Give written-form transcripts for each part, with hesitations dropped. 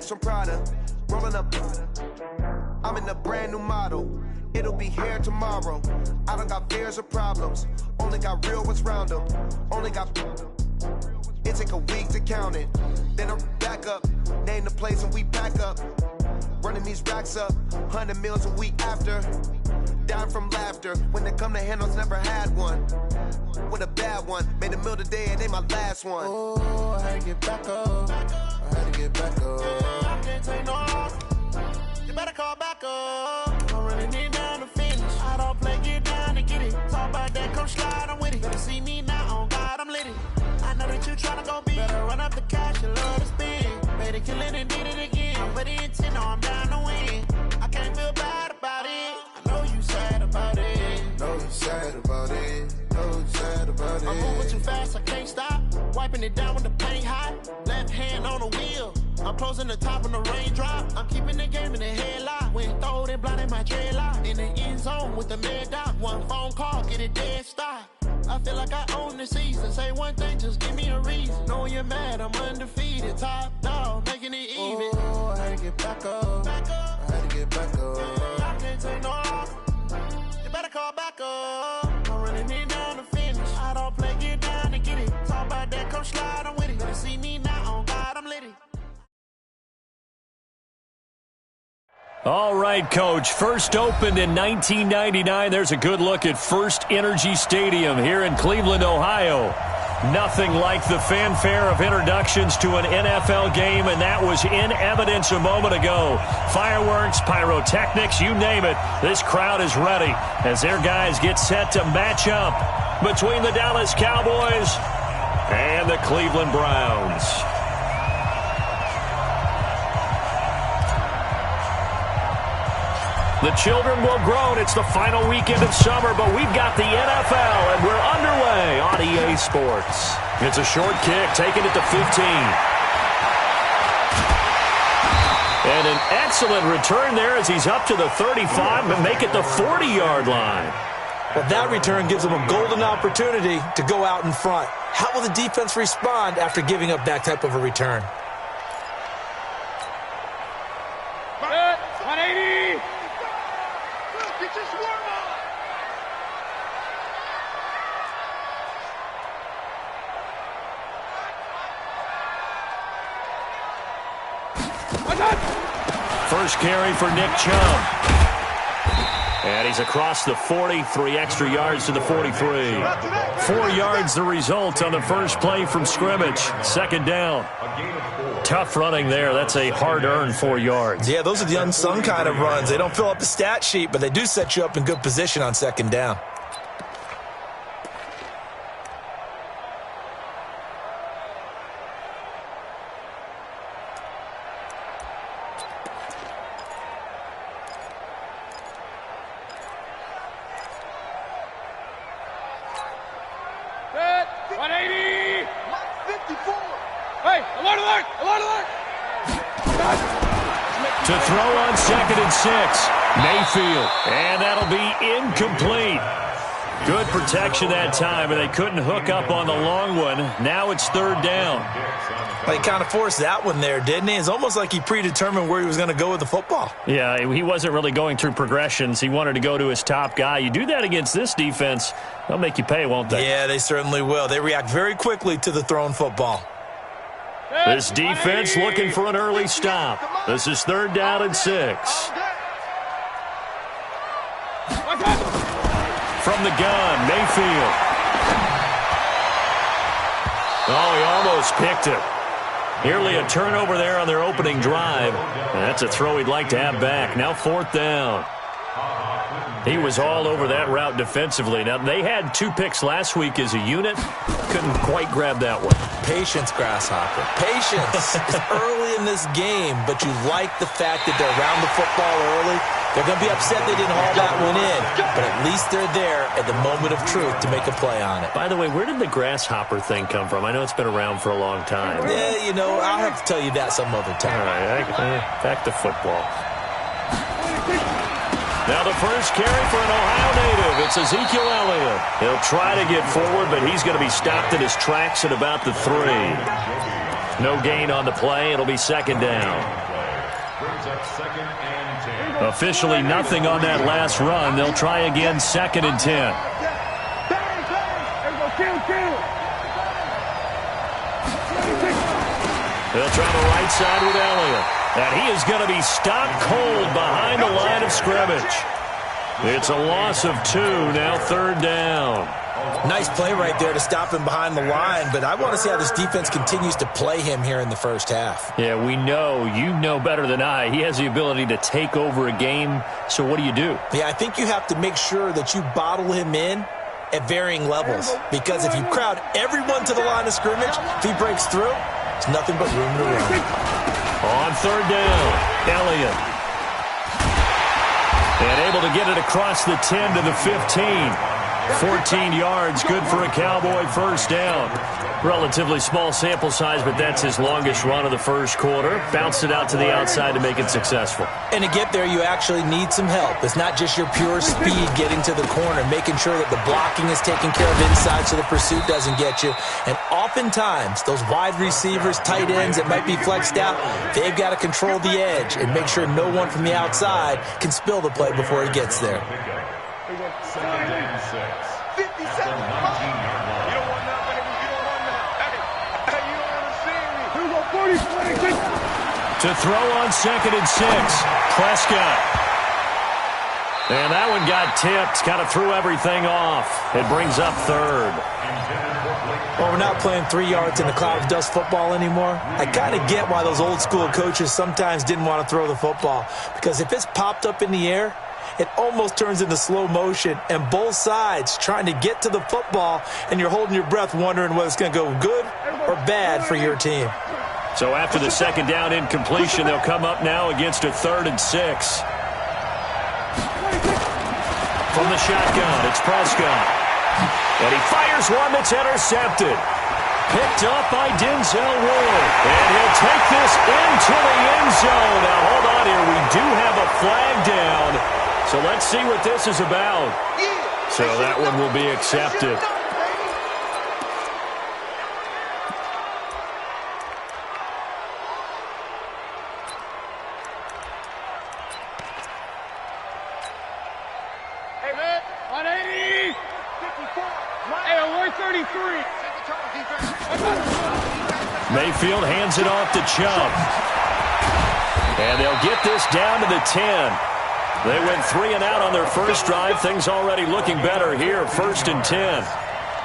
from Prada, rolling up. I'm in a brand new model. It'll be here tomorrow. I don't got fears or problems. Only got real ones round them. Only got. It take a week to count it. Then I'm back up. Name the place and we back up. Running these racks up. 100 meals a week after. Dying from laughter. When it come to handles, never had one. With a bad one. Made a meal today and they my last one. Oh, I had to get back up. I had to get back up. I can't take no loss. You better call back up. I'm running it down to finish. I don't play, get down to get it. Talk about that, come slide, I'm with it. Better see me now, on God, I'm lit it. I know that you tryna go big. Better run up the cash, you love to spend. Better kill it and did it again. I'm put in 10, no, I'm down to win. I can't feel bad about it. I know you sad about it. Know you sad about it. Know you sad about it. I'm moving too fast, I can't stop. Wiping it down with the paint hot. Left hand on the wheel. I'm closing the top when the raindrop. I'm keeping the game in the headlock. When throwed and blinded my dreadlock. In the end zone with the mad dot. One phone call, get it dead stop. I feel like I own the season. Say one thing, just give me a reason. Knowing you're mad, I'm undefeated. Top dog, making it even. Oh, I had to get back up. I had to get back up. I can't take no loss. You better call back up. I'm running it down to finish. I don't play, get down to get it. Talk about that, come slide, I'm with it. Better see me now, on God, I'm lit it. All right, Coach. First opened in 1999. There's a good look at First Energy Stadium here in Cleveland, Ohio. Nothing like the fanfare of introductions to an NFL game, and that was in evidence a moment ago. Fireworks, pyrotechnics, you name it. This crowd is ready as their guys get set to match up between the Dallas Cowboys and the Cleveland Browns. The children will groan. It's the final weekend of summer, but we've got the NFL, and we're underway on EA Sports. It's a short kick, taking it to 15. And an excellent return there as he's up to the 35 and make it the 40-yard line. Well, that return gives them a golden opportunity to go out in front. How will the defense respond after giving up that type of a return? 180! First carry for Nick Chubb. And he's across the 40, 3 extra yards to the 43. 4 yards the result on the first play from scrimmage. Second down. Tough running there. That's a hard-earned 4 yards. Yeah, those are the unsung kind of runs. They don't fill up the stat sheet, but they do set you up in good position on second down. To throw on 2nd and 6. Mayfield. And that'll be incomplete. Good protection that time, and they couldn't hook up on the long one. Now it's 3rd down. Well, he kind of forced that one there, didn't he? It's almost like he predetermined where he was going to go with the football. Yeah, he wasn't really going through progressions. He wanted to go to his top guy. You do that against this defense, they'll make you pay, won't they? Yeah, they certainly will. They react very quickly to the thrown football. This defense looking for an early stop. This is 3rd down and 6. From the gun, Mayfield. Oh, he almost picked it. Nearly a turnover there on their opening drive. And that's a throw he'd like to have back. Now 4th down. He was all over that route defensively. Now, they had 2 picks last week as a unit. Couldn't quite grab that one. Patience, Grasshopper. Patience is early in this game, but you like the fact that they're around the football early. They're going to be upset they didn't haul that one in, but at least they're there at the moment of truth to make a play on it. By the way, where did the Grasshopper thing come from? I know it's been around for a long time. Yeah, you know, I'll have to tell you that some other time. All right, back to football. Now the first carry for an Ohio native. It's Ezekiel Elliott. He'll try to get forward, but he's going to be stopped in his tracks at about the 3. No gain on the play. It'll be 2nd down. Officially nothing on that last run. They'll try again, 2nd and 10. They'll try the right side with Elliott. And he is going to be stopped cold behind the line of scrimmage. It's a loss of 2, now 3rd down. Nice play right there to stop him behind the line, but I want to see how this defense continues to play him here in the first half. Yeah, we know. You know better than I. He has the ability to take over a game, so what do you do? Yeah, I think you have to make sure that you bottle him in at varying levels, because if you crowd everyone to the line of scrimmage, if he breaks through, there's nothing but room to run. On 3rd down, Elliott. And able to get it across the 10 to the 15. 14 yards, good for a Cowboy first down. Relatively small sample size, but that's his longest run of the first quarter. Bounced it out to the outside to make it successful. And to get there, you actually need some help. It's not just your pure speed getting to the corner, making sure that the blocking is taken care of inside so the pursuit doesn't get you. And oftentimes, those wide receivers, tight ends that might be flexed out, they've got to control the edge and make sure no one from the outside can spill the play before he gets there. To throw on 2nd and 6, Prescott. And that one got tipped, kind of threw everything off. It brings up 3rd. Well, we're not playing 3 yards in a cloud of dust football anymore. I kind of get why those old school coaches sometimes didn't want to throw the football, because if it's popped up in the air, it almost turns into slow motion, and both sides trying to get to the football, and you're holding your breath wondering whether it's going to go good or bad for your team. So after the 2nd down incompletion, they'll come up now against a 3rd and 6. From the shotgun, it's Prescott. And he fires one that's intercepted. Picked up by Denzel Ward. And he'll take this into the end zone. Now, hold on here. We do have a flag down. So let's see what this is about. So that one will be accepted. Hey, man, 180. hey, 133. Mayfield hands it off to Chubb. And they'll get this down to the 10. They went 3 and out on their first drive. Things already looking better here. 1st and 10.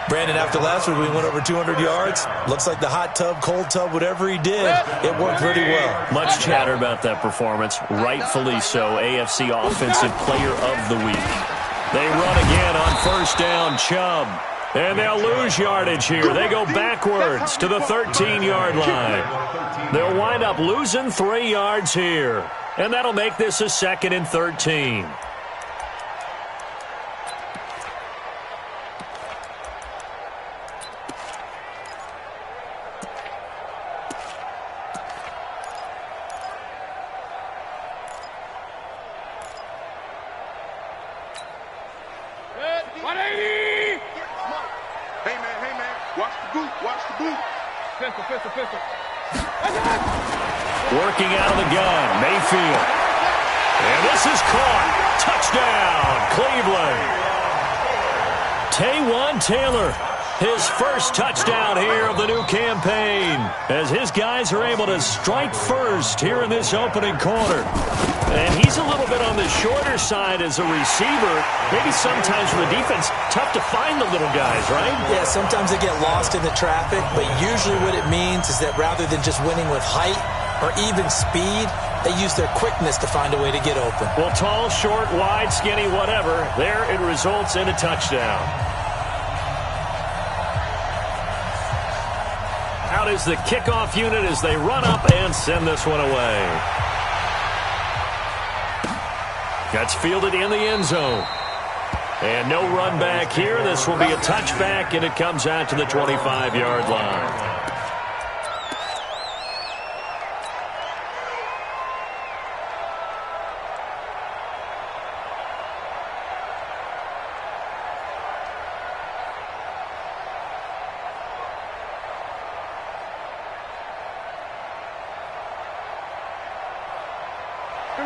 Brandon, after last week, we went over 200 yards. Looks like the hot tub, cold tub, whatever he did, it worked pretty well. Much chatter about that performance. Rightfully so. AFC Offensive Player of the Week. They run again on 1st down. Chubb. And they'll lose yardage here. They go backwards to the 13-yard line. They'll wind up losing 3 yards here. And that'll make this a 2nd and 13. Working out of the gun, Mayfield. And this is caught. Touchdown, Cleveland. Taywan Taylor, his first touchdown here of the new campaign, as his guys are able to strike first here in this opening quarter. And he's a little bit on the shorter side as a receiver. Maybe sometimes for the defense, tough to find the little guys, right? Yeah, sometimes they get lost in the traffic, but usually what it means is that rather than just winning with height or even speed, they use their quickness to find a way to get open. Well, tall, short, wide, skinny, whatever, there it results in a touchdown. Out is the kickoff unit as they run up and send this one away. That's fielded in the end zone. And no run back here. This will be a touchback, and it comes out to the 25-yard line.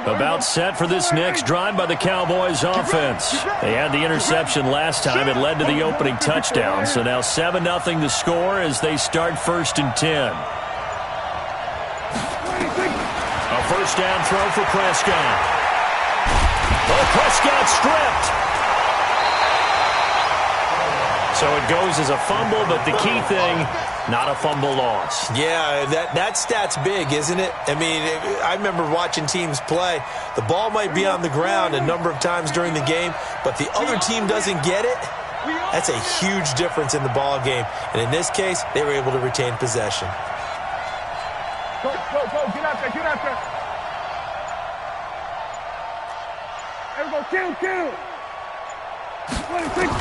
About set for this next drive by the Cowboys offense. They had the interception last time. It led to the opening touchdown. So now 7-0 to score as they start 1st and 10. A first down throw for Prescott. Oh, Prescott stripped. So it goes as a fumble, but the key thing, not a fumble loss. Yeah, that stat's big, isn't it? I mean, I remember watching teams play. The ball might be on the ground a number of times during the game, but the other team doesn't get it. That's a huge difference in the ball game. And in this case, they were able to retain possession. Go, get out there, get out there. Everybody, kill. 26.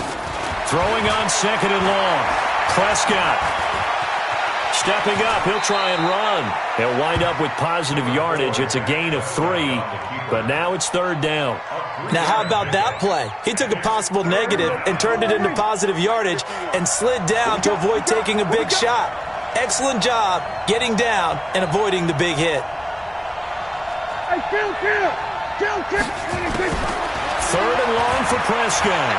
Throwing on 2nd and long. Prescott stepping up. He'll try and run. He'll wind up with positive yardage. It's a gain of 3, but now it's 3rd down. Now, how about that play? He took a possible negative and turned it into positive yardage and slid down to avoid taking a big shot. Excellent job getting down and avoiding the big hit. Hey, kill. 26. 3rd and long for Prescott.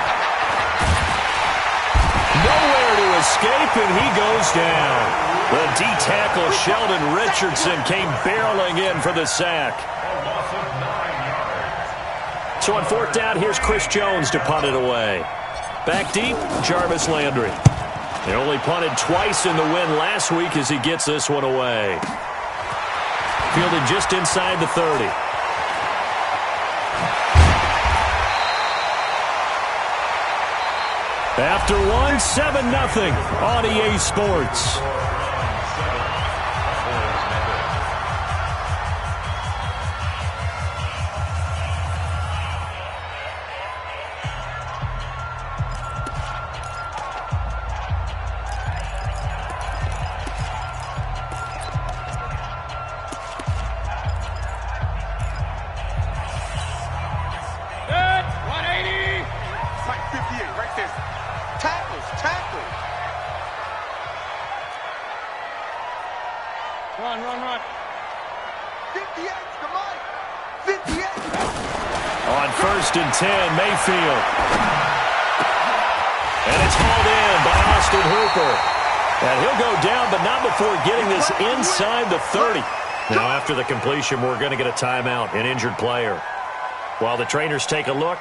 Nowhere to escape, and he goes down. The D-tackle Sheldon Richardson came barreling in for the sack. So on 4th down, here's Chris Jones to punt it away. Back deep, Jarvis Landry. They only punted twice in the win last week as he gets this one away. Fielded just inside the 30. After 7-0 on EA Sports. Run. 58, come on. 58. On 1st and 10, Mayfield. And it's hauled in by Austin Hooper. And he'll go down, but not before getting this inside the 30. Now, after the completion, we're going to get a timeout, an injured player. While the trainers take a look,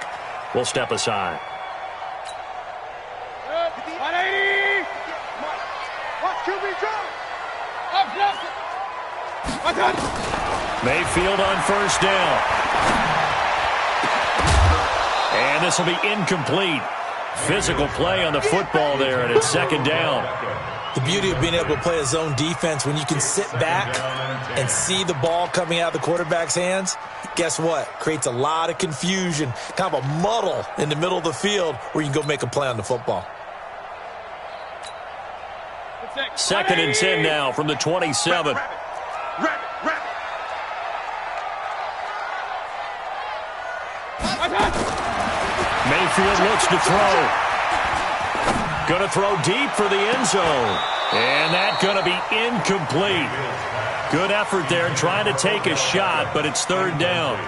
we'll step aside. 180. Watch QB drop. Up. Mayfield on 1st down. And this will be incomplete. Physical play on the football there, and it's 2nd down. The beauty of being able to play a zone defense when you can sit back and see the ball coming out of the quarterback's hands, guess what? Creates a lot of confusion, kind of a muddle in the middle of the field where you can go make a play on the football. 2nd and 10 now from the 27. Mayfield looks to throw. Going to throw deep for the end zone. And that's going to be incomplete. Good effort there trying to take a shot, but it's 3rd down.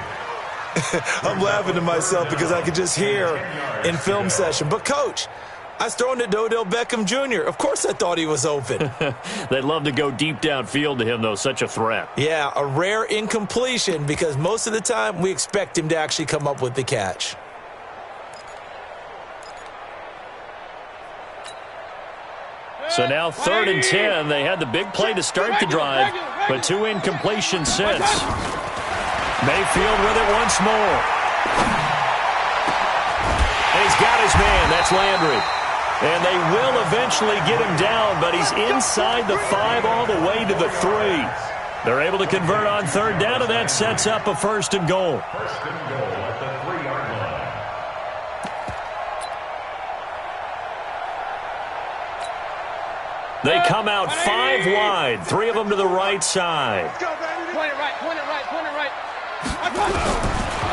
I'm laughing to myself because I could just hear in film session. But, Coach, I was throwing to Odell Beckham Jr. Of course I thought he was open. They'd love to go deep downfield to him, though. Such a threat. Yeah, a rare incompletion because most of the time we expect him to actually come up with the catch. So now 3rd and 10. They had the big play to start the drive, but 2 incompletions since. Mayfield with it once more. And he's got his man. That's Landry. And they will eventually get him down, but he's inside the 5 all the way to the 3. They're able to convert on 3rd down, and that sets up a 1st and goal. They come out 5 wide, 3 of them to the right side. Point it right.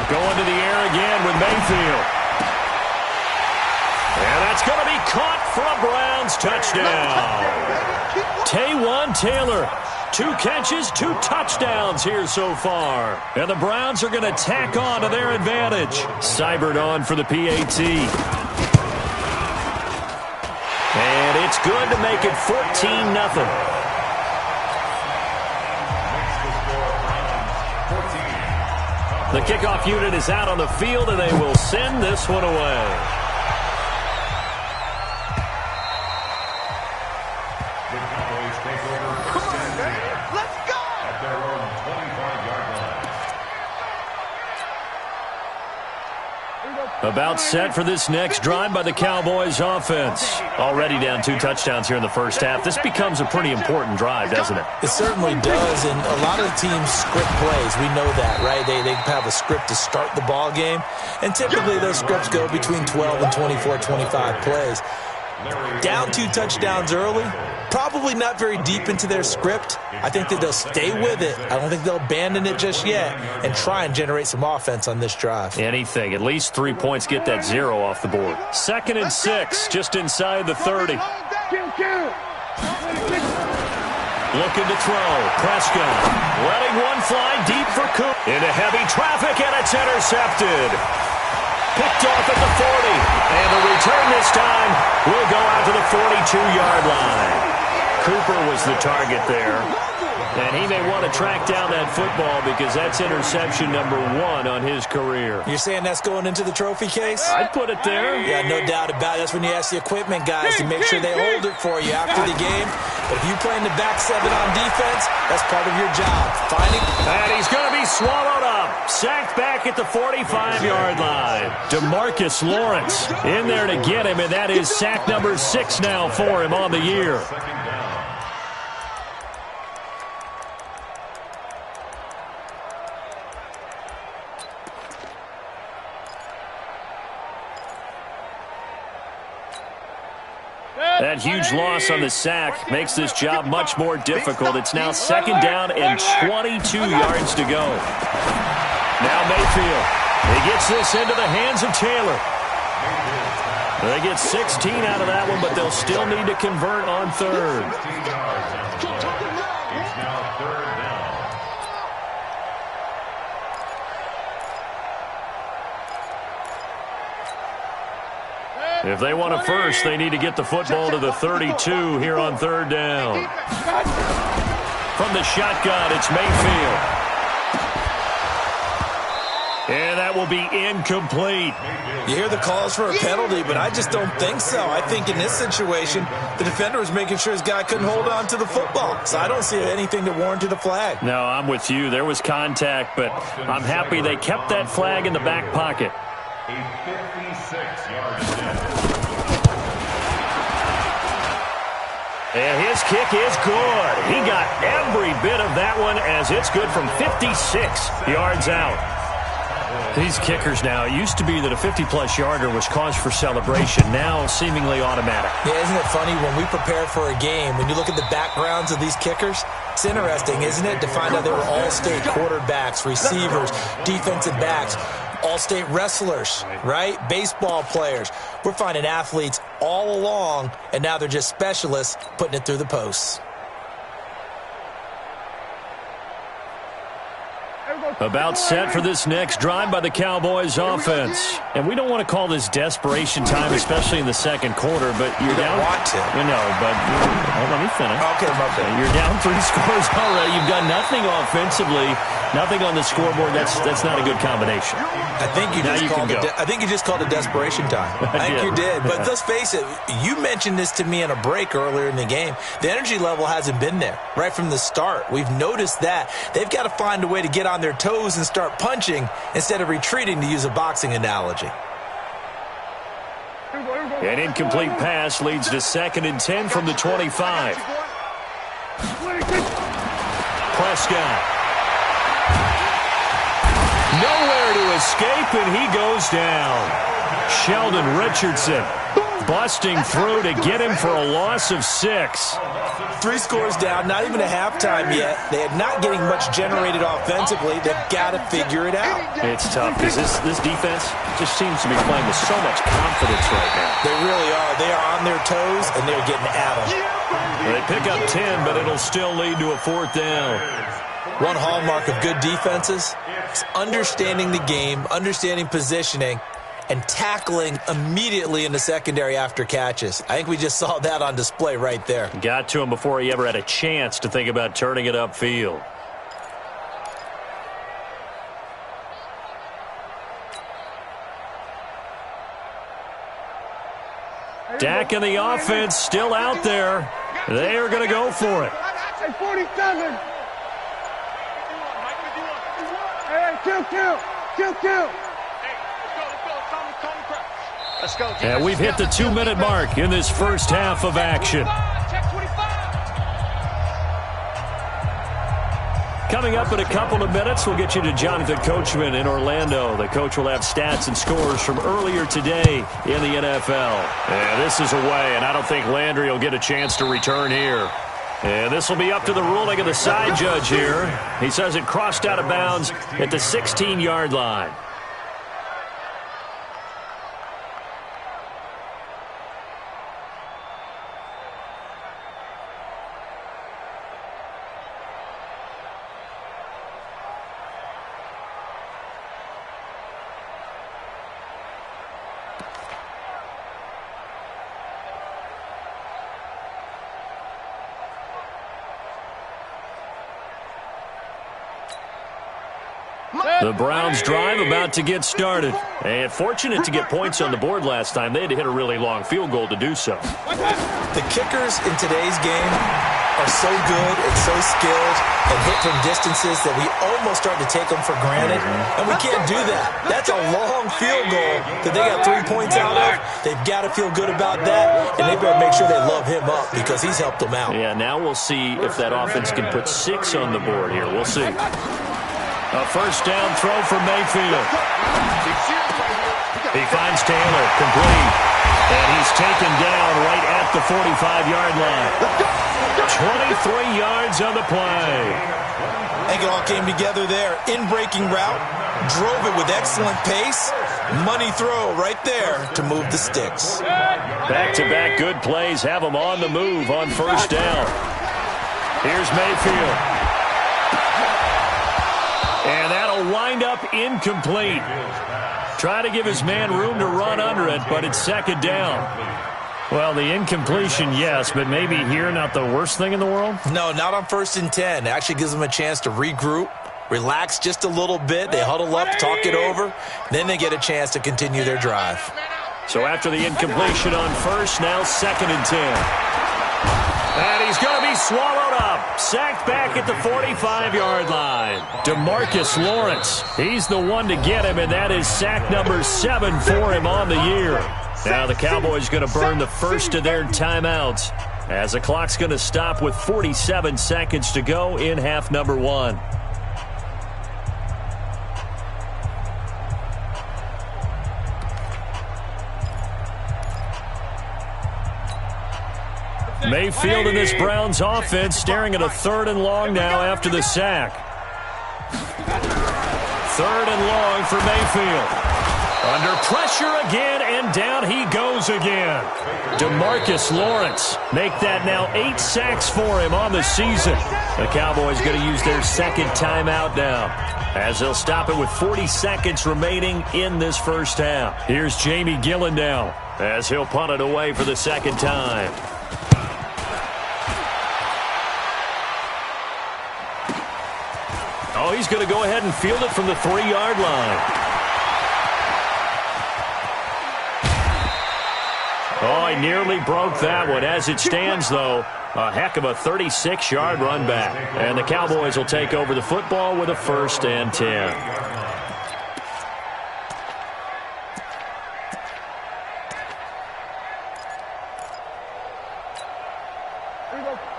Going to the air again with Mayfield. And that's going to be caught for a Browns touchdown. Taywan Taylor 2 catches, 2 touchdowns here so far. And the Browns are going to tack on to their advantage. Seibert on for the PAT. And it's good to make it 14-0. The kickoff unit is out on the field, and they will send this one away. About set for this next drive by the Cowboys offense. Already down 2 touchdowns here in the first half. This becomes a pretty important drive, doesn't it? It certainly does, and a lot of the teams script plays. We know that, right? They have a script to start the ball game, and typically those scripts go between 12 and 24, 25 plays. Down 2 touchdowns early, probably not very deep into their script. I think that they'll stay with it. I don't think they'll abandon it just yet and try and generate some offense on this drive. Anything. At least 3 points get that 0 off the board. 2nd and 6, just inside the 30. Looking to throw. Prescott letting one fly deep for Cook. Into heavy traffic, and it's intercepted. Picked off at the 40, and the return this time will go out to the 42-yard line. Cooper was the target there, and he may want to track down that football because that's interception number 1 on his career. You're saying that's going into the trophy case? I'd put it there. Yeah, no doubt about it. That's when you ask the equipment guys to make sure they hold it for you after the game. But if you play in the back 7 on defense, that's part of your job. And he's going to be swallowed up. Sacked back at the 45-yard line. DeMarcus Lawrence in there to get him, and that is sack number 6 now for him on the year. That huge loss on the sack makes this job much more difficult. It's now 2nd down and 22 yards to go. Now Mayfield. He gets this into the hands of Taylor. They get 16 out of that one, but they'll still need to convert on 3rd. If they want a first, they need to get the football to the 32 here on 3rd down. From the shotgun, it's Mayfield. And that will be incomplete. You hear the calls for a penalty, but I just don't think so. I think in this situation, the defender was making sure his guy couldn't hold on to the football. So I don't see anything that warranted a flag. No, I'm with you. There was contact, but I'm happy they kept that flag in the back pocket. A 56-yard attempt. And his kick is good. He got every bit of that one as it's good from 56 yards out. These kickers now, it used to be that a 50-plus yarder was cause for celebration. Now seemingly automatic. Yeah, isn't it funny when we prepare for a game, when you look at the backgrounds of these kickers, it's interesting, isn't it, to find out they were all-state quarterbacks, receivers, defensive backs, all-state wrestlers, right? Baseball players. We're finding athletes all along, and now they're just specialists putting it through the posts. About set for this next drive by the Cowboys offense. And we don't want to call this desperation time, especially in the 2nd quarter, but you're down. Want to. No, but let me finish. Okay. You're down 3 scores already. You've done nothing offensively, nothing on the scoreboard. That's not a good combination. I think you just called it desperation time. I think you did. But let's face it, you mentioned this to me in a break earlier in the game. The energy level hasn't been there right from the start. We've noticed that. They've got to find a way to get on their toes and start punching instead of retreating, to use a boxing analogy. An incomplete pass leads to 2nd and 10 from the 25. Prescott. Nowhere to escape, and he goes down. Sheldon Richardson busting through to get him for a loss of 6. 3 scores down, not even a halftime yet. They are not getting much generated offensively. They've got to figure it out. It's tough because this defense just seems to be playing with so much confidence right now. They really are. They are on their toes, and they're getting at them. They pick up 10, but it'll still lead to a 4th down. One hallmark of good defenses is understanding the game, understanding positioning, and tackling immediately in the secondary after catches. I think we just saw that on display right there. Got to him before he ever had a chance to think about turning it upfield. Dak and the offense still out there. They are going to go for it. 47. Hey, kill. Let's go. And we've hit the 2-minute mark in this first half of action. Coming up in a couple of minutes, we'll get you to Jonathan Coachman in Orlando. The coach will have stats and scores from earlier today in the NFL. And this is away, and I don't think Landry will get a chance to return here. And this will be up to the ruling of the side judge here. He says it crossed out of bounds at the 16-yard line. The Browns drive about to get started. And fortunate to get points on the board last time. They had to hit a really long field goal to do so. The kickers in today's game are so good and so skilled and hit from distances that we almost start to take them for granted. And we can't do that. That's a long field goal that they got 3 points out of. They've got to feel good about that, and they better make sure they love him up because he's helped them out. Yeah, now we'll see if that offense can put 6 on the board here. We'll see. A first down throw for Mayfield. He finds Taylor, complete. And he's taken down right at the 45-yard line. 23 yards on the play. I think it all came together there. In-breaking route, drove it with excellent pace. Money throw right there to move the sticks. Back-to-back good plays have him on the move on first down. Here's Mayfield. And that'll wind up incomplete. Try to give his man room to run under it, but it's second down. Well, the incompletion, yes, but maybe here not the worst thing in the world? No, not on 1st and 10. It actually gives them a chance to regroup, relax just a little bit. They huddle up, talk it over. Then they get a chance to continue their drive. So after the incompletion on first, now 2nd and 10. And he's going to be swallowed up. Sacked back at the 45-yard line. DeMarcus Lawrence. He's the one to get him, and that is sack number 7 for him on the year. Now the Cowboys going to burn the first of their timeouts as the clock's going to stop with 47 seconds to go in half number 1. Mayfield in this Browns offense staring at a 3rd and long now after the sack. 3rd and long for Mayfield. Under pressure again, and down he goes again. DeMarcus Lawrence make that now 8 sacks for him on the season. The Cowboys going to use their 2nd timeout now, as they'll stop it with 40 seconds remaining in this first half. Here's Jamie Gillen now, as he'll punt it away for the 2nd time. Oh, he's going to go ahead and field it from the 3-yard line. Oh, he nearly broke that one. As it stands, though, a heck of a 36-yard run back. And the Cowboys will take over the football with a 1st and 10.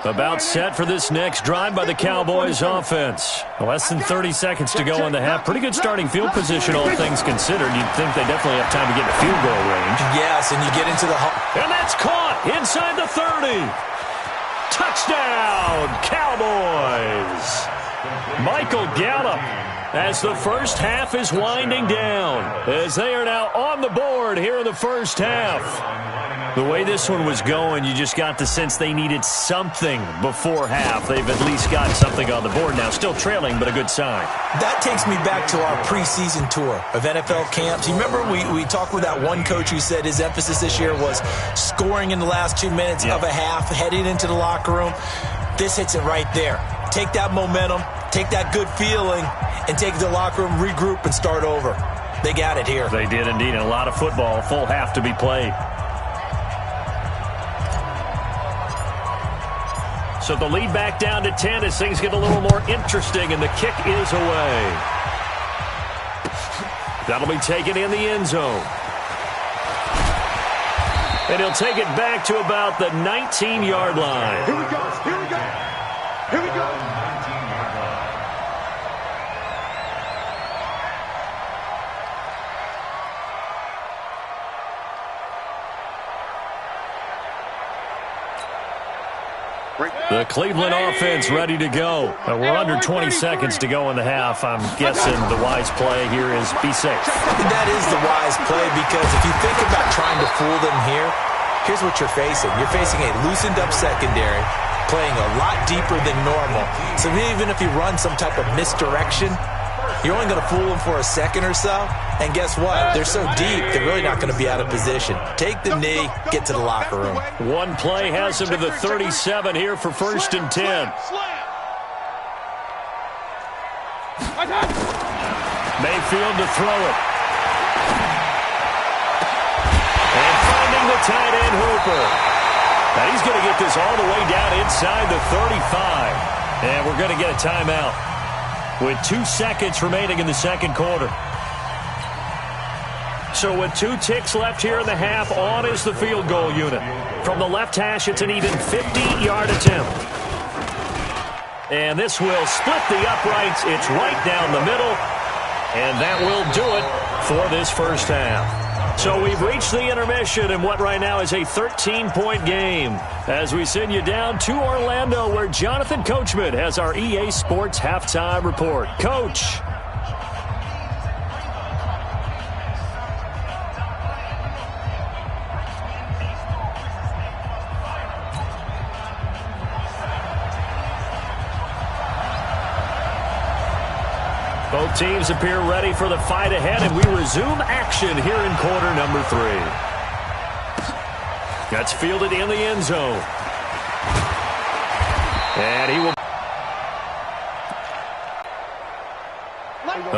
About set for this next drive by the Cowboys offense. Less than 30 seconds to go in the half. Pretty good starting field position, all things considered. You'd think they definitely have time to get in field goal range. Yes, and you get into the... And that's caught inside the 30. Touchdown, Cowboys. Michael Gallup as the first half is winding down, as they are now on the board here in the first half. The way this one was going, you just got the sense they needed something before half. They've at least got something on the board now. Still trailing, but a good sign. That takes me back to our preseason tour of NFL camps. You remember we talked with that one coach who said his emphasis this year was scoring in the last 2 minutes of a half, heading into the locker room. This hits it right there. Take that momentum, take that good feeling, and take it to the locker room, regroup, and start over. They got it here. They did indeed, and a lot of football, full half to be played. So the lead back down to 10 as things get a little more interesting, and the kick is away. That'll be taken in the end zone. And he'll take it back to about the 19-yard line. Here we go. Here we go. Here we go. The Cleveland offense ready to go. We're under 20 seconds to go in the half. I'm guessing the wise play here is be safe. That is the wise play, because if you think about trying to fool them here, here's what you're facing. You're facing a loosened-up secondary, playing a lot deeper than normal. So even if you run some type of misdirection, you're only going to fool them for a second or so. And guess what? They're so deep, they're really not going to be out of position. Take the knee, get to the locker room. One play has him to the 37 here for 1st and 10. Mayfield to throw it. And finding the tight end, Hooper. Now he's going to get this all the way down inside the 35. And we're going to get a timeout with 2 seconds remaining in the second quarter. So with 2 ticks left here in the half, on is the field goal unit. From the left hash, it's an even 50-yard attempt. And this will split the uprights. It's right down the middle. And that will do it for this first half. So we've reached the intermission in what right now is a 13-point game, as we send you down to Orlando, where Jonathan Coachman has our EA Sports halftime report. Coach. Both teams appear ready for the fight ahead, and we resume action here in quarter number 3. That's fielded in the end zone. And he will...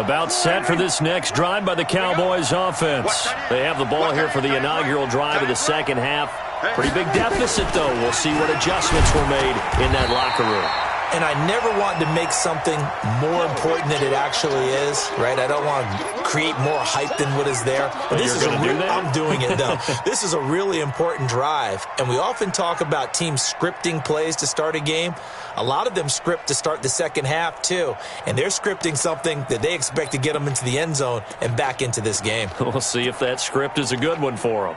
About set for this next drive by the Cowboys offense. They have the ball here for the inaugural drive of the second half. Pretty big deficit, though. We'll see what adjustments were made in that locker room. And I never want to make something more important than it actually is, right? I don't want to create more hype than what is there. But this is I'm doing it, though. This is a really important drive. And we often talk about teams scripting plays to start a game. A lot of them script to start the second half, too. And they're scripting something that they expect to get them into the end zone and back into this game. We'll see if that script is a good one for them.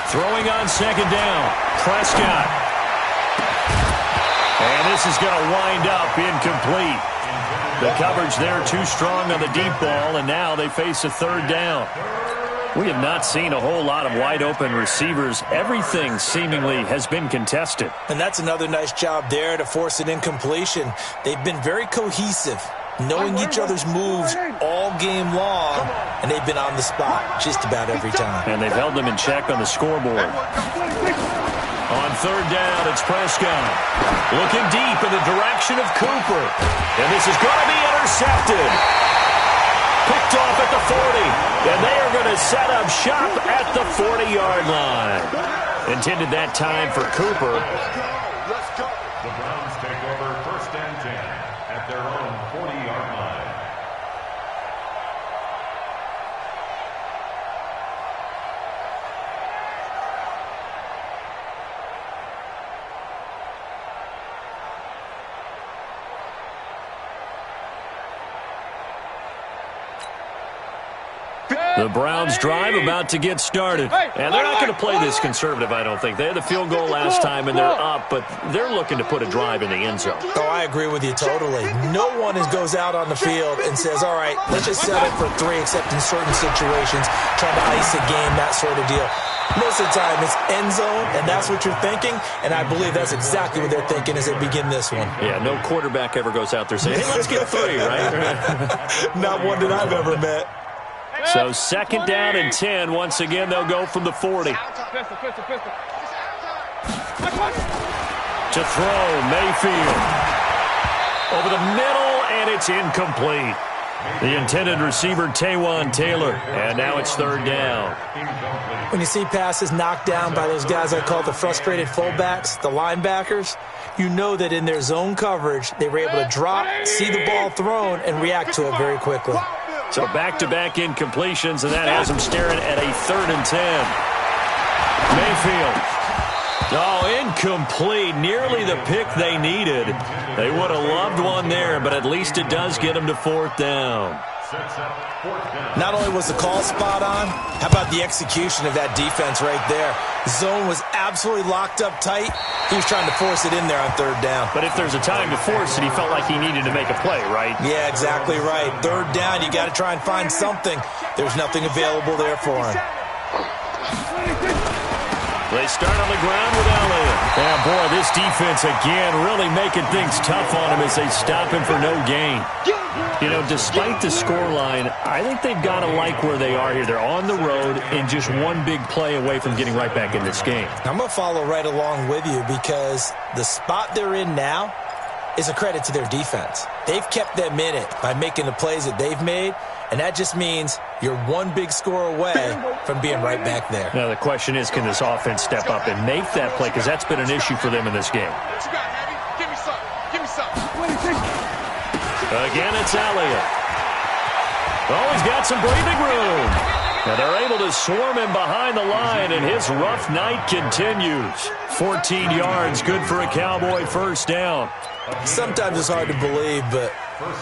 Throwing on second down, Prescott. And this is going to wind up incomplete. The coverage there too strong on the deep ball, and now they face a third down. We have not seen a whole lot of wide-open receivers. Everything seemingly has been contested. And that's another nice job there to force an incompletion. They've been very cohesive, knowing each other's moves all game long, and they've been on the spot just about every time. And they've held them in check on the scoreboard. On third down, it's Prescott. Looking deep in the direction of Cooper. And this is going to be intercepted. Picked off at the 40. And they are going to set up shop at the 40-yard line. Intended that time for Cooper. Let's go. The Browns take over 1st and 10 at their own 40-yard line. The Browns drive about to get started. And they're not going to play this conservative, I don't think. They had the field goal last time, and they're up, but they're looking to put a drive in the end zone. Oh, I agree with you totally. No one goes out on the field and says, all right, let's just settle for 3, except in certain situations, trying to ice a game, that sort of deal. Most of the time, it's end zone, and that's what you're thinking, and I believe that's exactly what they're thinking as they begin this one. Yeah, no quarterback ever goes out there saying, hey, let's get 3, right? Not one that I've ever met. So second down and 10. Once again, they'll go from the 40. To throw, Mayfield. Over the middle, and it's incomplete. The intended receiver, Taywan Taylor. And now it's third down. When you see passes knocked down by those guys I call the frustrated fullbacks, the linebackers, you know that in their zone coverage, they were able to drop, see the ball thrown, and react to it very quickly. So back-to-back incompletions, and that has them staring at a 3rd and 10. Mayfield. Oh, incomplete. Nearly the pick they needed. They would have loved one there, but at least it does get them to 4th down. Not only was the call spot on, how about the execution of that defense right there? Zone was absolutely locked up tight. He was trying to force it in there on 3rd down. But if there's a time to force it, he felt like he needed to make a play, right? Yeah, exactly right. 3rd down, you got to try and find something. There's nothing available there for him. They start on the ground with Elliott. Yeah, boy, this defense again really making things tough on him as they stop him for no gain. You know, despite the scoreline, I think they've got to like where they are here. They're on the road and just one big play away from getting right back in this game. I'm going to follow right along with you because the spot they're in now is a credit to their defense. They've kept them in it by making the plays that they've made, and that just means you're one big score away from being right back there. Now, the question is, can this offense step up and make that play? Because that's been an issue for them in this game. Again, it's Elliott. Oh, he's got some breathing room. Now, they're able to swarm him behind the line, and his rough night continues. 14 yards, good for a Cowboy first down. Sometimes it's hard to believe, but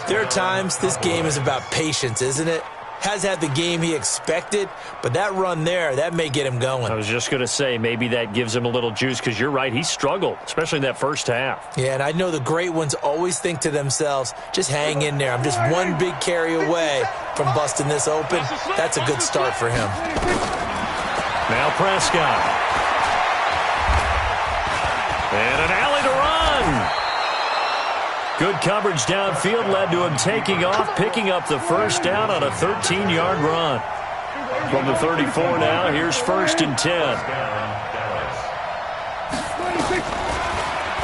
there are times this game is about patience, isn't it? Has had the game he expected, but that run there, that may get him going. I was just going to say, maybe that gives him a little juice, because you're right, he struggled, especially in that first half. Yeah, and I know the great ones always think to themselves, just hang in there. I'm just one big carry away from busting this open. That's a good start for him. Now Prescott. And an alley to run. Good coverage downfield led to him taking off, picking up the first down on a 13-yard run. From the 34 now, here's 1st and 10.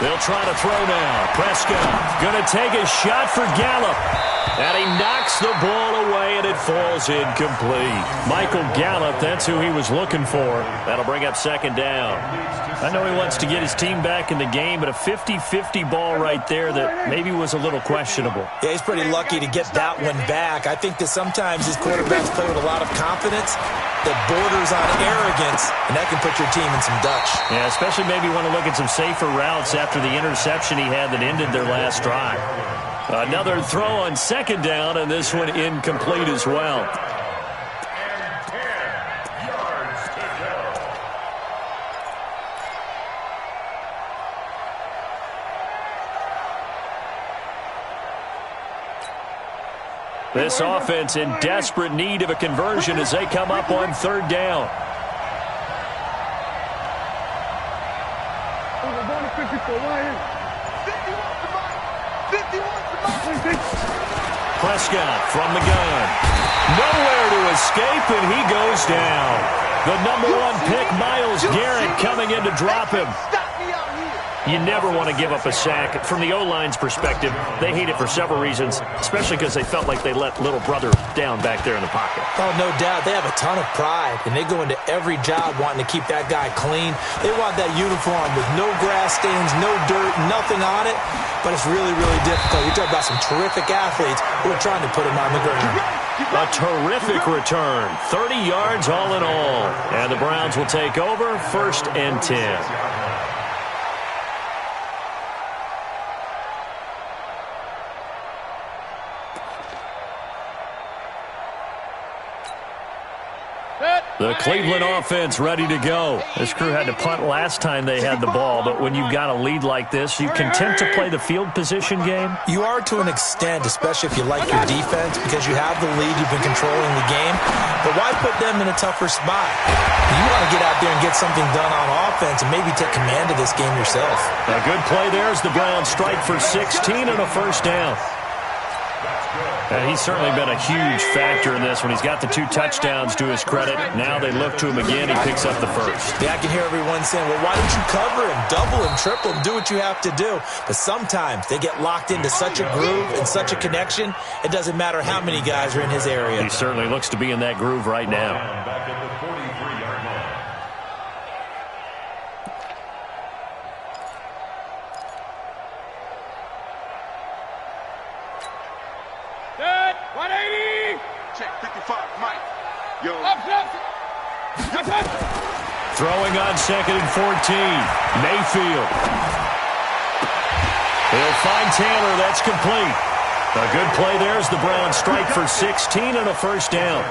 They'll try to throw now. Prescott going to take a shot for Gallup. And he knocks the ball away, and it falls incomplete. Michael Gallup, that's who he was looking for. That'll bring up 2nd down. I know he wants to get his team back in the game, but a 50-50 ball right there that maybe was a little questionable. Yeah, he's pretty lucky to get that one back. I think that sometimes his quarterbacks play with a lot of confidence that borders on arrogance, and that can put your team in some Dutch. Yeah, especially maybe want to look at some safer routes after the interception he had that ended their last drive. Another throw on 2nd down, and this one incomplete as well. This offense in desperate need of a conversion as they come up on 3rd down. Prescott from the gun. Nowhere to escape, and he goes down. The number 1 pick, Myles Garrett, coming in to drop him. You never want to give up a sack. From the O-line's perspective, they hate it for several reasons, especially because they felt like they let little brother down back there in the pocket. Oh, no doubt. They have a ton of pride, and they go into every job wanting to keep that guy clean. They want that uniform with no grass stains, no dirt, nothing on it, but it's really, really difficult. You're talking about some terrific athletes who are trying to put him on the ground. A terrific return, 30 yards all in all. And the Browns will take over, 1st and 10. The Cleveland offense ready to go. This crew had to punt last time they had the ball, but when you've got a lead like this, you content to play the field position game? You are to an extent, especially if you like your defense, because you have the lead, you've been controlling the game. But why put them in a tougher spot? You want to get out there and get something done on offense and maybe take command of this game yourself. A good play there as the Browns strike for 16 and a first down. And he's certainly been a huge factor in this when he's got the 2 touchdowns to his credit. Now they look to him again. He picks up the first. Yeah, I can hear everyone saying, well, why don't you cover him, double him, triple him, do what you have to do. But sometimes they get locked into such a groove and such a connection, it doesn't matter how many guys are in his area. He certainly looks to be in that groove right now. Back at the 43-yard line. Good. 180. Check 55, Mike. Yo. Up. Throwing on 2nd and 14. Mayfield. He'll find Taylor. That's complete. A good play there as the Browns strike for 16 and a first down.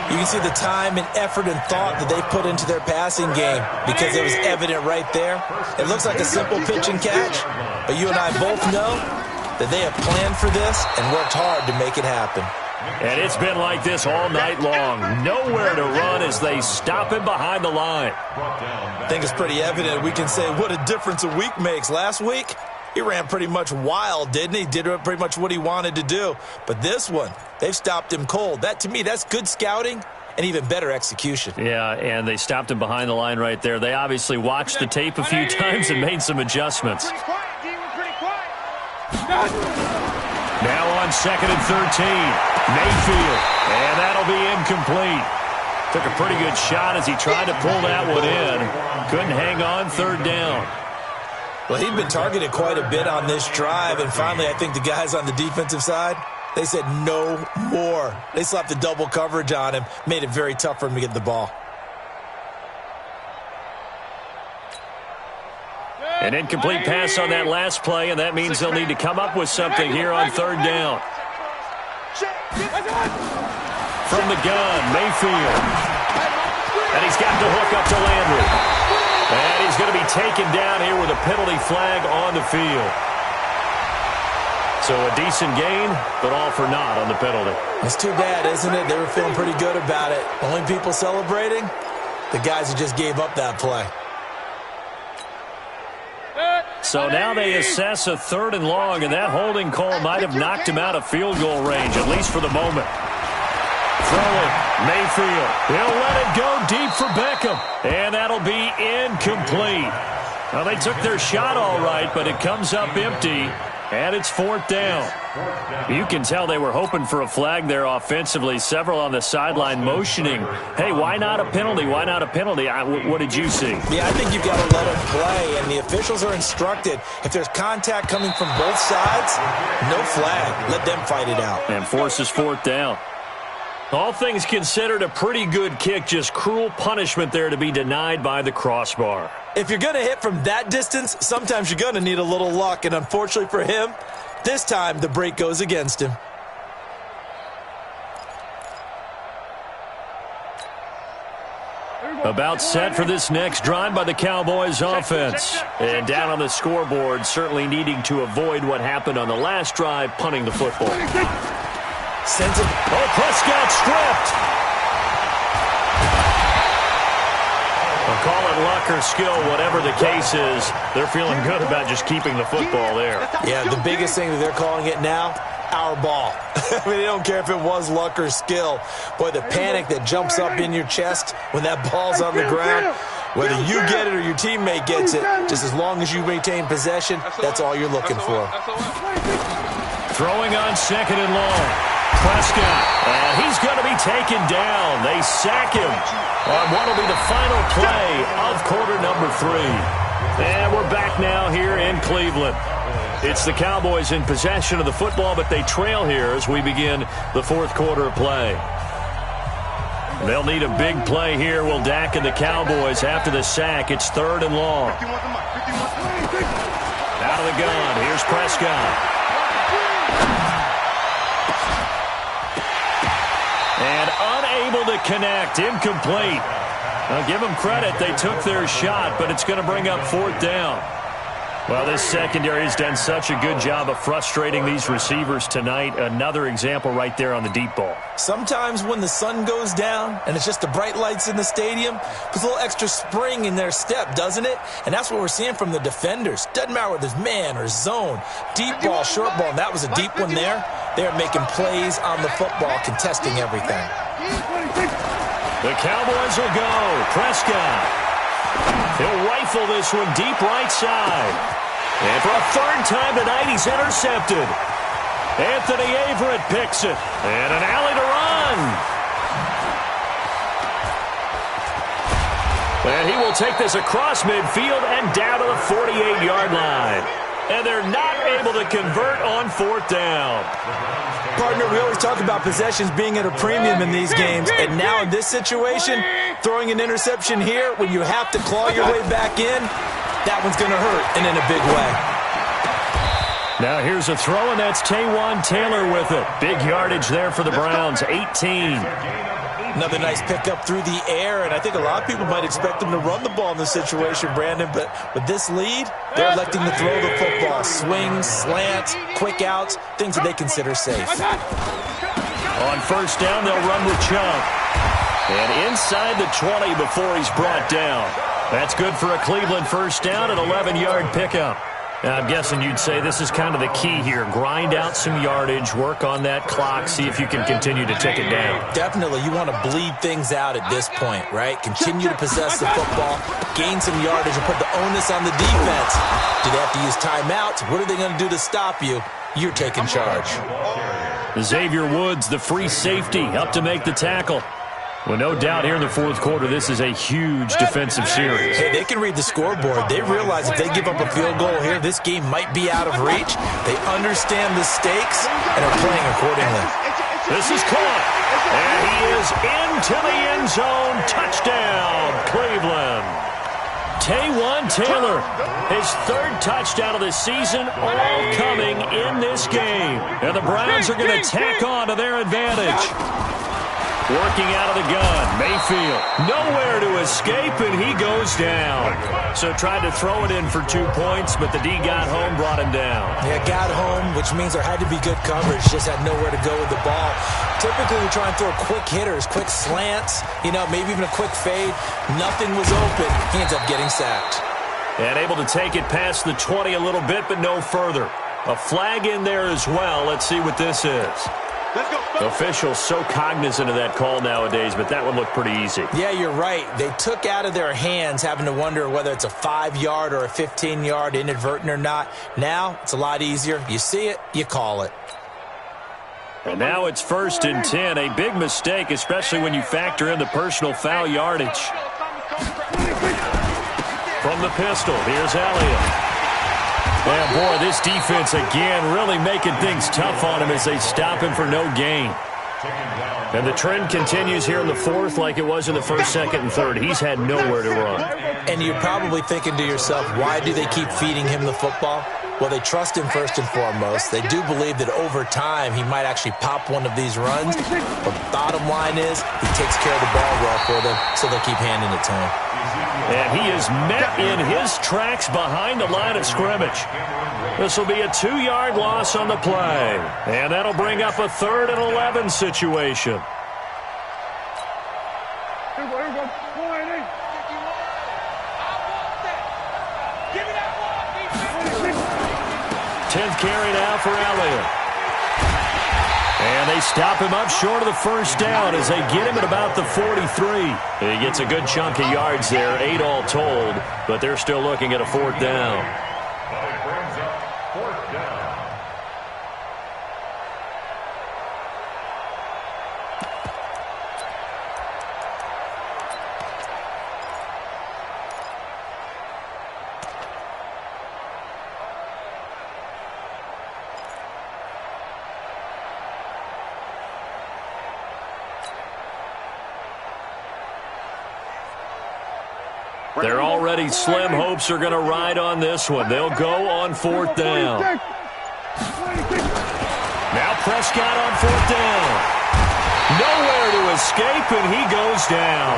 You can see the time and effort and thought that they put into their passing game because it was evident right there. It looks like a simple pitch and catch, but you and I both know that they have planned for this and worked hard to make it happen. And it's been like this all night long. Nowhere to run as they stop him behind the line. I think it's pretty evident. We can say what a difference a week makes. Last week, he ran pretty much wild, didn't he? Did pretty much what he wanted to do. But this one, they've stopped him cold. That, to me, that's good scouting and even better execution. Yeah, and they stopped him behind the line right there. They obviously watched the tape a few times and made some adjustments. Now on 2nd and 13, Mayfield, and that'll be incomplete. Took a pretty good shot as he tried to pull that one in. Couldn't hang on 3rd down. Well, he'd been targeted quite a bit on this drive, and finally I think the guys on the defensive side, they said no more. They slapped the double coverage on him, made it very tough for him to get the ball. An incomplete pass on that last play, and that means they'll need to come up with something here on 3rd down. From the gun, Mayfield. And he's got the hook up to Landry. And he's going to be taken down here with a penalty flag on the field. So a decent gain, but all for naught on the penalty. It's too bad, isn't it? They were feeling pretty good about it. Only people celebrating, the guys who just gave up that play. So now they assess a 3rd and long, and that holding call might have knocked him out of field goal range, at least for the moment. Throwing, Mayfield. He'll let it go deep for Beckham, and that'll be incomplete. Well, they took their shot all right, but it comes up empty, and it's 4th down. You can tell they were hoping for a flag there offensively. Several on the sideline motioning, hey, why not a penalty? Why not a penalty? What did you see? Yeah, I think you've got to let them play, and the officials are instructed. If there's contact coming from both sides, no flag. Let them fight it out. And forces 4th down. All things considered, a pretty good kick, just cruel punishment there to be denied by the crossbar. If you're going to hit from that distance, sometimes you're going to need a little luck, and unfortunately for him, this time the break goes against him. About set for this next drive by the Cowboys offense. And down on the scoreboard, certainly needing to avoid what happened on the last drive, punting the football. Sends it. Oh, Prescott stripped. Well, call it luck or skill, whatever the case is, they're feeling good about just keeping the football there. Yeah, the biggest thing that they're calling it now, our ball. I mean, they don't care if it was luck or skill. Boy, the panic that jumps up in your chest when that ball's on the ground, whether you get it or your teammate gets it, just as long as you maintain possession, that's all you're looking for. Throwing on 2nd and long. Prescott, and he's going to be taken down. They sack him on what will be the final play of quarter number 3. And we're back now here in Cleveland. It's the Cowboys in possession of the football, but they trail here as we begin the 4th quarter of play. They'll need a big play here, will Dak and the Cowboys after the sack. It's 3rd and long. Out of the gun, here's Prescott. And unable to connect. Incomplete. Now, give them credit. They took their shot, but it's going to bring up 4th down. Well, this secondary has done such a good job of frustrating these receivers tonight. Another example right there on the deep ball. Sometimes when the sun goes down and it's just the bright lights in the stadium, there's a little extra spring in their step, doesn't it? And that's what we're seeing from the defenders. Doesn't matter whether it's man or zone, deep ball, short ball, and that was a deep one there. They're making plays on the football, contesting everything. The Cowboys will go. Prescott. He'll rifle this one deep right side. And for a 3rd time tonight, he's intercepted. Anthony Averett picks it. And an alley to run. And he will take this across midfield and down to the 48-yard line. And they're not able to convert on 4th down. Partner, we always talk about possessions being at a premium in these games, and now in this situation, throwing an interception here when you have to claw your way back in, that one's going to hurt, and in a big way. Now here's a throw, and that's Taywan Taylor with it. Big yardage there for the Browns, 18. Another nice pickup through the air, and I think a lot of people might expect them to run the ball in this situation, Brandon, but with this lead, they're electing to throw the football. Swings, slants, quick outs, things that they consider safe. On 1st down, they'll run with Chubb. And inside the 20 before he's brought down. That's good for a Cleveland 1st down, an 11-yard pickup. Now, I'm guessing you'd say this is kind of the key here. Grind out some yardage, work on that clock, see if you can continue to tick it down. Definitely. You want to bleed things out at this point, right? Continue to possess the football, gain some yardage, and put the onus on the defense. Do they have to use timeouts? What are they going to do to stop you? You're taking charge. Xavier Woods, the free safety, up to make the tackle. Well, no doubt here in the 4th quarter, this is a huge defensive series. Hey, they can read the scoreboard. They realize if they give up a field goal here, this game might be out of reach. They understand the stakes and are playing accordingly. This is caught, and he is into the end zone. Touchdown, Cleveland. Taywan Taylor, his 3rd touchdown of the season, all coming in this game. And the Browns are going to tack on to their advantage. Working out of the gun, Mayfield. Nowhere to escape, and he goes down. So tried to throw it in for 2 points, but the D got home, brought him down. Yeah, got home, which means there had to be good coverage. Just had nowhere to go with the ball. Typically, we try and throw quick hitters, quick slants, maybe even a quick fade. Nothing was open. He ends up getting sacked. And able to take it past the 20 a little bit, but no further. A flag in there as well. Let's see what this is. Officials so cognizant of that call nowadays, but that one looked pretty easy. Yeah, you're right. They took out of their hands having to wonder whether it's a 5-yard or a 15-yard inadvertent or not. Now, it's a lot easier. You see it, you call it. And now it's 1st and 10. A big mistake, especially when you factor in the personal foul yardage. From the pistol, here's Elliott. Yeah, boy, this defense again really making things tough on him as they stop him for no gain. And the trend continues here in the 4th like it was in the 1st, 2nd, and 3rd. He's had nowhere to run. And you're probably thinking to yourself, why do they keep feeding him the football? Well, they trust him first and foremost. They do believe that over time he might actually pop one of these runs. But bottom line is he takes care of the ball well for them, so they'll keep handing it to him. And he is met in his tracks behind the line of scrimmage. This will be a 2-yard loss on the play. And that'll bring up a 3rd and 11 situation. 10th carry now for Elliott. And they stop him up short of the 1st down as they get him at about the 43. He gets a good chunk of yards there, 8 all told, but they're still looking at a 4th down. That brings up 4th down. Their already slim hopes are going to ride on this one. They'll go on 4th down. Now Prescott on 4th down. Nowhere to escape, and he goes down.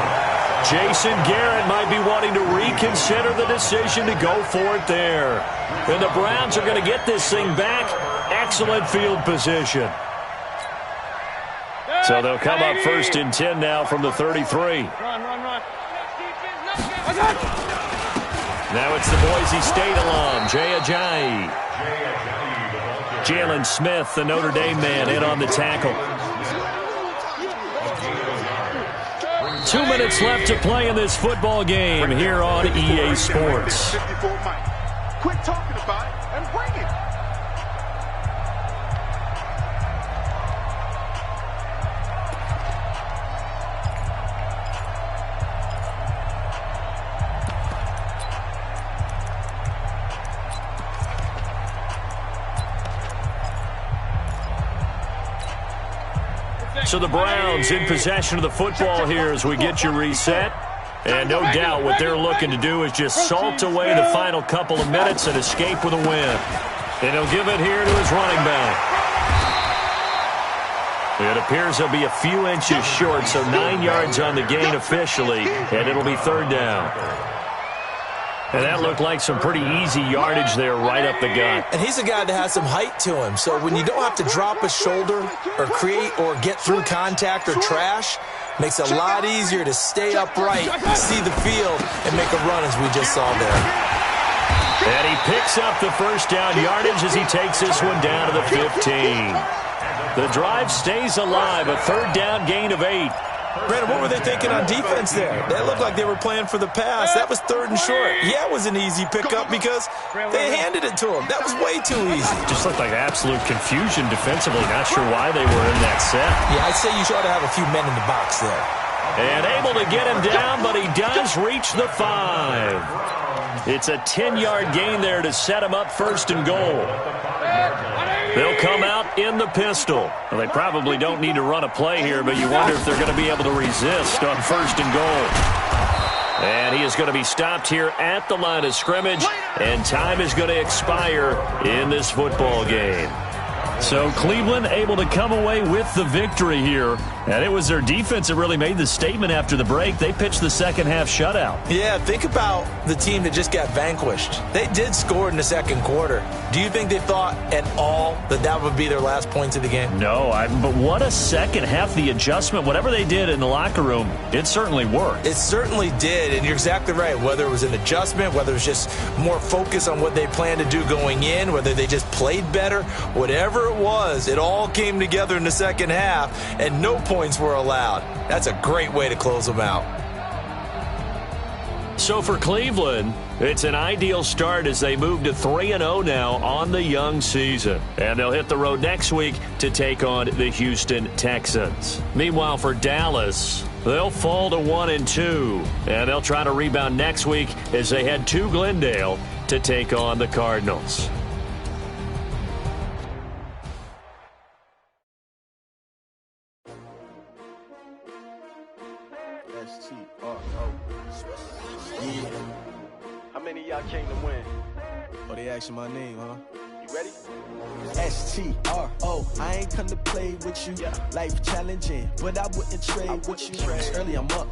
Jason Garrett might be wanting to reconsider the decision to go for it there. And the Browns are going to get this thing back. Excellent field position. So they'll come up 1st and 10 now from the 33. Run. Now it's the Boise State alum, Jay Ajayi. Jalen Smith, the Notre Dame man, in on the tackle. 2 minutes left to play in this football game here on EA Sports. Quit talking about it and bring it. So the Browns in possession of the football here as we get you reset. And no doubt what they're looking to do is just salt away the final couple of minutes and escape with a win. And he'll give it here to his running back. It appears he'll be a few inches short, so 9 yards on the gain officially, and it'll be 3rd down. And that looked like some pretty easy yardage there right up the gut. And he's a guy that has some height to him. So when you don't have to drop a shoulder or create or get through contact or trash, makes it a lot easier to stay upright, see the field, and make a run as we just saw there. And he picks up the 1st down yardage as he takes this one down to the 15. The drive stays alive, a 3rd down gain of 8. Brandon, what were they thinking on defense there? They looked like they were playing for the pass. That was 3rd and short. Yeah, it was an easy pickup because they handed it to him. That was way too easy. Just looked like absolute confusion defensively. Not sure why they were in that set. Yeah, I'd say you ought to have a few men in the box there. And able to get him down, but he does reach the 5. It's a 10-yard gain there to set him up 1st and goal. They'll come out in the pistol. Well, they probably don't need to run a play here, but you wonder if they're going to be able to resist on 1st and goal. And he is going to be stopped here at the line of scrimmage, and time is going to expire in this football game. So Cleveland able to come away with the victory here. And it was their defense that really made the statement after the break. They pitched the second half shutout. Yeah, think about the team that just got vanquished. They did score in the 2nd quarter. Do you think they thought at all that that would be their last points of the game? No, but what a second half. The adjustment, whatever they did in the locker room, it certainly worked. It certainly did, and you're exactly right. Whether it was an adjustment, whether it was just more focus on what they planned to do going in, whether they just played better, whatever it was, it all came together in the second half, and no points were allowed. That's a great way to close them out. So for Cleveland, it's an ideal start as they move to 3-0 now on the young season. And they'll hit the road next week to take on the Houston Texans. Meanwhile, for Dallas, they'll fall to 1-2. And they'll try to rebound next week as they head to Glendale to take on the Cardinals. How many of y'all came to win? Oh, they asking my name, huh? You ready? S-T-R-O, I ain't come to play with you. Life challenging, but I wouldn't trade with you. Early I'm up,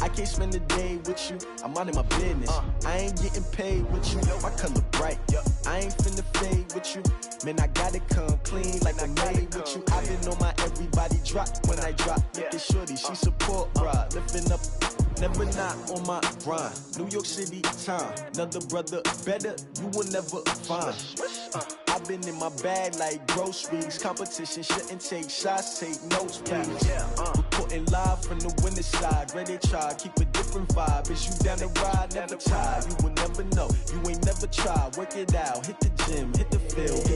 I can't spend the day with you. I'm out of my business, I ain't getting paid with you. My color bright, I ain't finna fade with you. Man, I gotta come clean like I made with you. I've been on my everybody drop when I drop. Look at shorty, she support, bruh. Lifting up, never not on my grind. New York City time, another brother better, you will never find. I've been in my bag like groceries. Competition shouldn't take shots, take notes, please. Reporting live from the winning side. Ready to try, keep a different vibe. Is you down the ride, never tired. You will never know, you ain't never tried. Work it out, hit the gym, hit the field.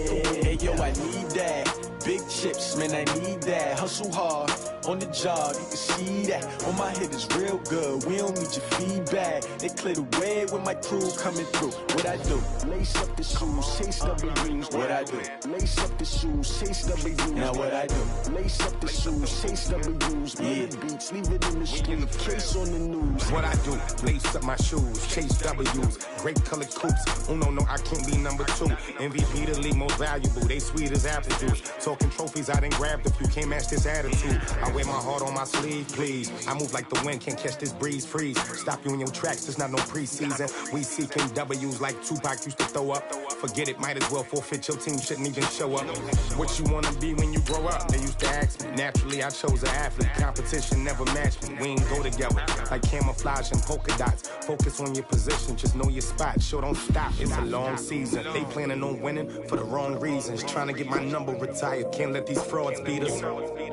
Hey yo, I need that. Big chips, man, I need that. Hustle hard, on the job, you can see that. On my hit is real good, we don't need your feedback. They clear the way with my crew coming through. What I do? Lace up the shoes, chase W's. What I do? Lace up the shoes, chase W's. Now what I do? Lace up the shoes, chase W's. Yeah, beats, leave it in the street, case on the news. What I do? Lace up my shoes, chase W's. Great colored coops. Oh no, I can't be number 2. MVP the league most valuable. They sweet as apple juice. Talking trophies, I done grabbed a few. Can't match this attitude. I wear my heart on my sleeve, please. I move like the wind, can't catch this breeze, freeze. Stop you in your tracks, there's not no preseason. We seeking W's like Tupac used to throw up. Forget it, might as well forfeit, your team shouldn't even show up. What you wanna be when you grow up? They used to ask me. Naturally, I chose an athlete. Competition never matched me. We ain't go together. Like camouflage and polka dots. Focus on your position, just know your spot. Sure, don't stop, it's a long season. They planning on winning for the wrong reasons. Trying to get my number retired, can't let these frauds beat us.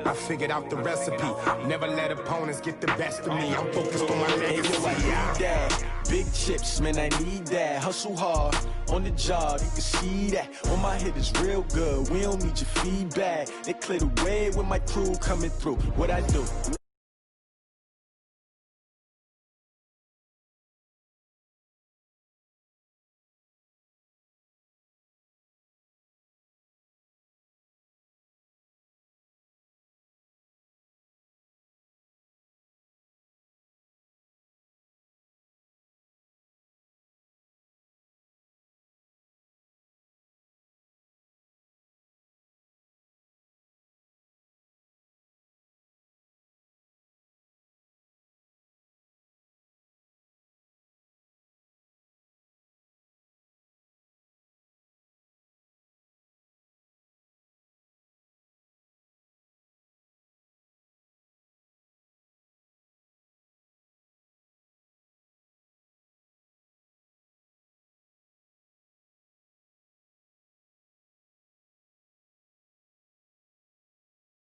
I figured out the recipe. Never let opponents get the best of me. I'm focused on my legacy. I need that. Big chips, man, I need that. Hustle hard on the job, you can see that. On my head is real good, we don't need your feedback. They clear the way with my crew coming through. What I do?